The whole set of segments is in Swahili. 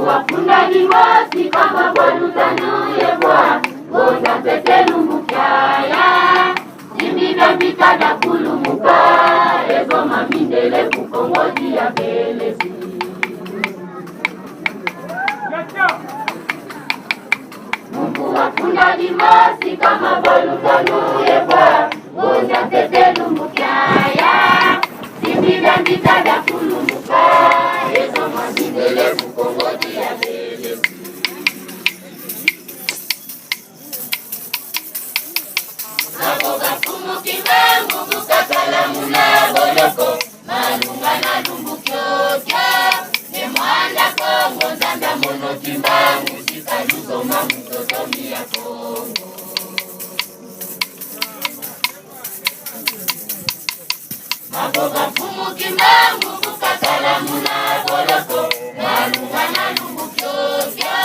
Wakunda limosi kama bwanutanu yebwa Goza pete lumbukyaya Simbiga bitada kulumuka Ego mamindele kukongoji ya belezi Mungu wakunda limosi kama bwanutanu yebwa Goza pete lumbukyaya Simbiga bitada kulumuka Ego mamindele kukongoji ya belezi Naboga fumu kimangu bukatala muna boloko Malunga na lumbu kyokya Nemwanda kongo nzanda mono kimbangu Sikaluzo mamu totomi ya kongo Naboga fumu kimangu bukatala muna boloko Malunga na lumbu kyokya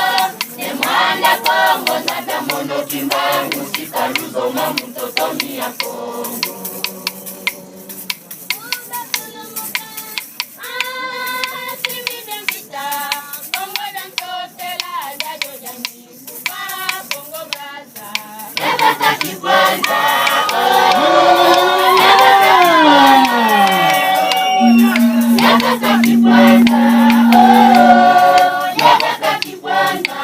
Nemwanda kongo nzanda mono kimbangu Sikaluzo mamu totomi ya kongo Yabaka kibwanza Yabaka kibwanza Yabaka kibwanza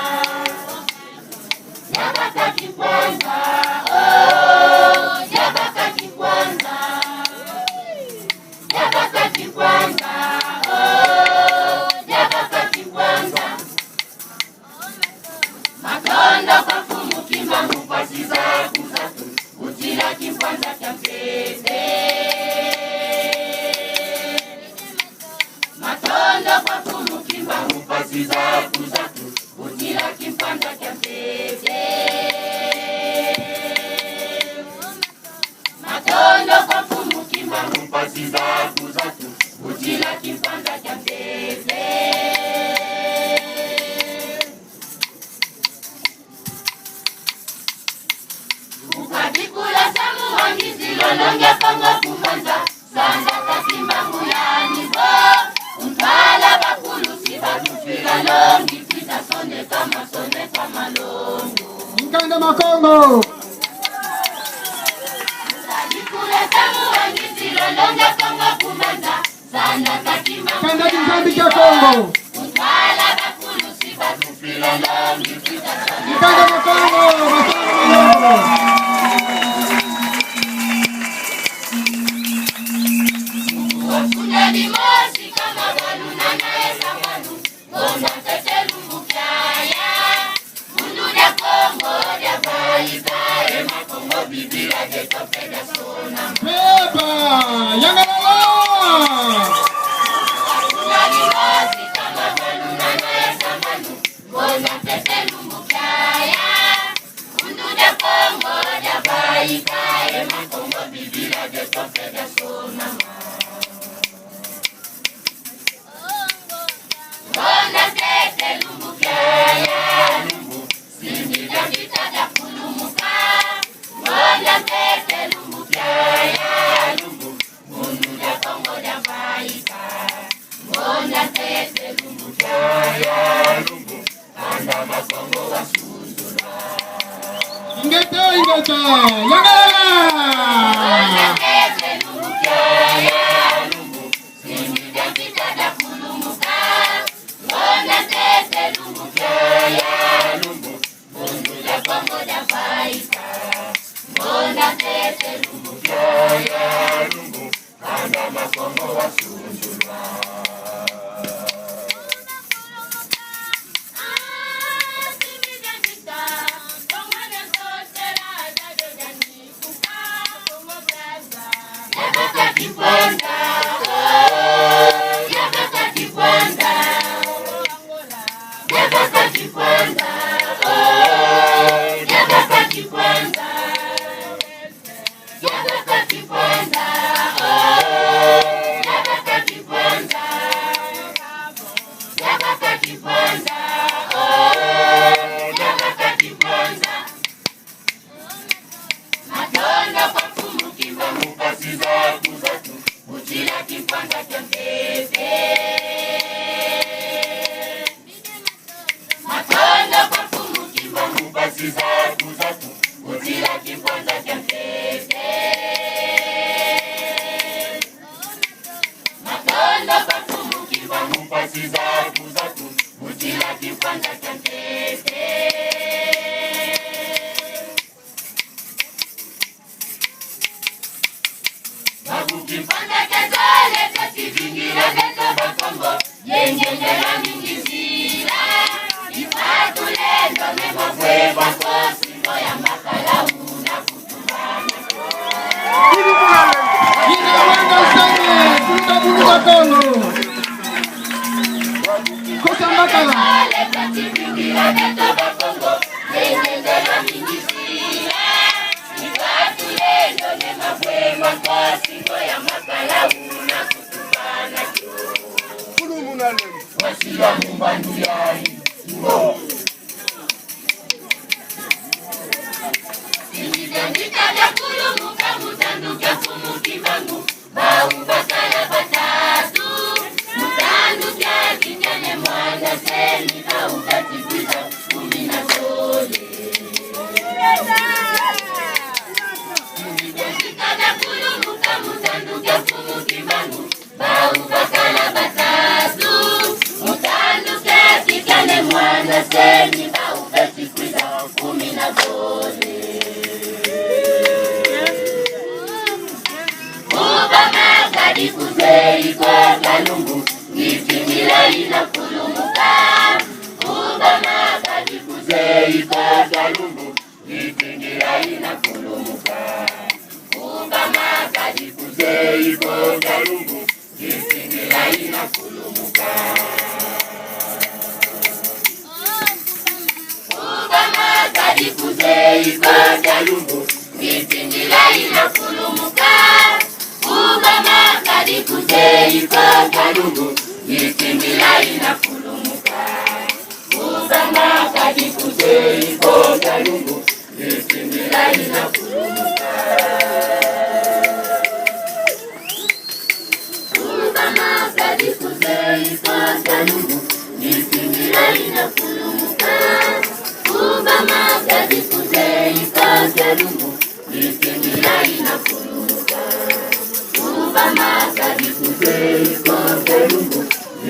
Yabaka kibwanza Yabaka kibwanza Yabaka kibwanza Yabaka kibwanza Matondo kwa fumu kimbangu kwa sizaku zatu Utira kibwanza kya mpete Matondo kwa fumu kimbangu kwa sizaku zatu Utira kibwanza kya mpete Matondo kwa fumu kimbangu kwa sizaku zatu Utira kibwanza kya mpete Ukadikula samu wangizi lolonge kongo kumanza Sanda kakimbangu ya nivo Untwala bakulu sibatufila longi Pita sonde kama longo Nkanda makongo Ukadikula samu wangizi lolonge kongo kumanza Sanda kakimbangu Kanda ya kizambi cha nivo Kongo Untwala bakulu sibatufila longi Pita sonde Nkanda makongo makongo Wakunda limosi kama waluna nae samanu Gonza tete lumbukyaya Mundu ya Kongo ya baika Ema Kongo bibira de topeda sona Beba Yangalala Wakunda limosi kama waluna nae samanu Gonza tete lumbukyaya Mundu ya Kongo ya baika Ema Kongo bibira de topeda sona Gonza tete lumbukyaya lumbu Simbiga bitada kulumuka Gonza tete lumbukyaya lumbu Mundu ya Kongo ya baika Gonza tete lumbukyaya lumbu Kanda makongo wa sundula Ingeta Yangalala Gonza tete lumbukyaya lumbu Simbiga bitada kulumuka Gonza tete lumbukyaya lumbu Mundu ya Kongo ya baika Gonza tete lumbukyaya lumbu makongo wasunjulwa.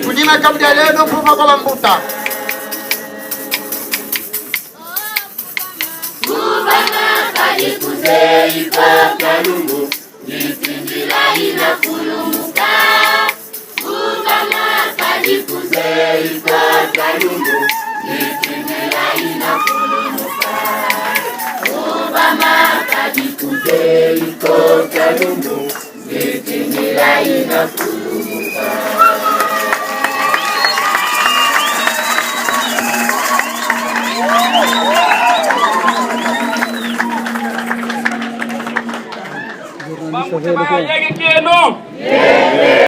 Kudima kabla leo kufa kwa mbuta. Vamos,